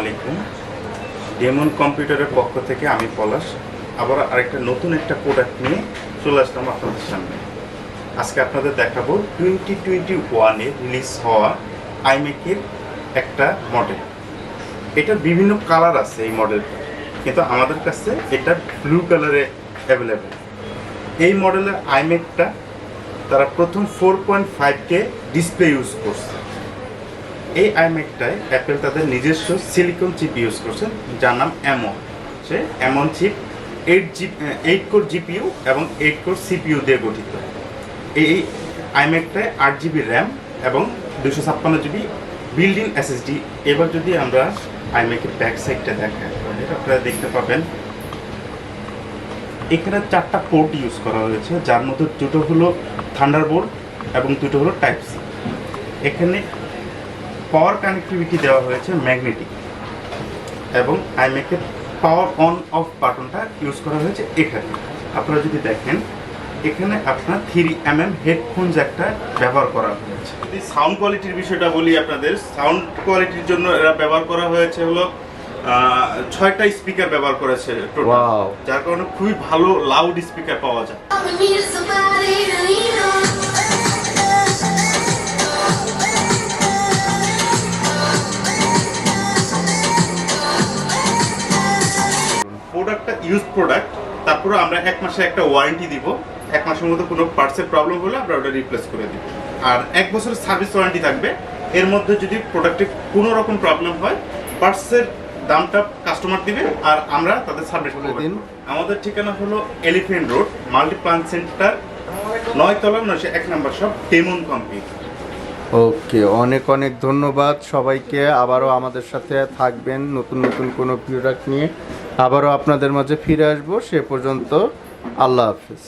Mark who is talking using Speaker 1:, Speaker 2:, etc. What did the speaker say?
Speaker 1: আলাইকুম। ডেমন কম্পিউটারের পক্ষ থেকে আমি পলাশ আবার আরেকটা নতুন একটা প্রোডাক্ট নিয়ে চলে আসলাম আপনাদের সামনে। আজকে আপনাদের দেখাবো 2021-এ রিলিজ হওয়া iMac-এর একটা মডেল। এটা বিভিন্ন কালার আছে এই মডেলটা, কিন্তু আমাদের কাছে এটা ব্লু কালারে অ্যাভেলেবেল। এই মডেলের iMac-টা তারা প্রথম 4.5K ডিসপ্লে ইউজ করছে। এই iMac-টায় অ্যাপেল তাদের নিজস্ব সিলিকন চিপ ইউজ করছে, যার নাম M1। সে M1 চিপ 8 কোর জিপিইউ এবং 8 কোর সিপিইউ দিয়ে গঠিত। এই iMac-টায় 8GB র্যাম এবং 256GB বিল্ট ইন SSD। এবার যদি আমরা iMac-এর ব্যাক সাইডটা দেখাই, আপনারা দেখতে পাবেন এখানে 4টা পোর্ট ইউজ করা হয়েছে, যার মধ্যে দুটো হলো থান্ডারবোল্ট এবং দুটো হলো টাইপ সি। এখানে পাওয়ার কানেক্টিভিটি দেওয়া হয়েছে ম্যাগনেটিক, এবং iMac-এর পাওয়ার অন অফ বাটনটা ইউজ করা হয়েছে এখানে। আপনারা যদি দেখেন এখানে আপনার 3mm হেডফোন জ্যাকটা ব্যবহার করা হয়েছে। যদি সাউন্ড কোয়ালিটির বিষয়টা বলি আপনাদের, সাউন্ড কোয়ালিটির জন্য এরা ব্যবহার করা হয়েছে হলো 6টা স্পিকার ব্যবহার করেছে টোটাল, যার কারণে খুবই ভালো লাউড স্পিকার পাওয়া যায়। প্রোডাক্টটা ইউজ প্রোডাক্ট, তারপরে আমরা 1 মাসে একটা ওয়ারেন্টি দিব। 1 মাসের মধ্যে কোনো পার্টসের প্রবলেম হলে আমরা ওটা রিপ্লেস করে দিব, আর 1 বছরের সার্ভিস ওয়ারেন্টি থাকবে। এর মধ্যে যদি প্রোডাক্টে কোনো রকম প্রবলেম হয়, পার্টসের দামটা কাস্টমার দিবে আর আমরা তাদের সার্ভিস করে দিন। আমাদের ঠিকানা হলো এলিফ্যান্ট রোড, মাল্টিপ্লান সেন্টার, 9 তলা 901 নম্বর শপ, ডেমন কম্পিউটার।
Speaker 2: ওকে, অনেক অনেক ধন্যবাদ সবাইকে। আবারও আমাদের সাথে থাকবেন নতুন নতুন কোনো প্রোডাক্ট নিয়ে। আবারও আপনাদের মাঝে ফিরে আসবো। সে পর্যন্ত আল্লাহ হাফিজ।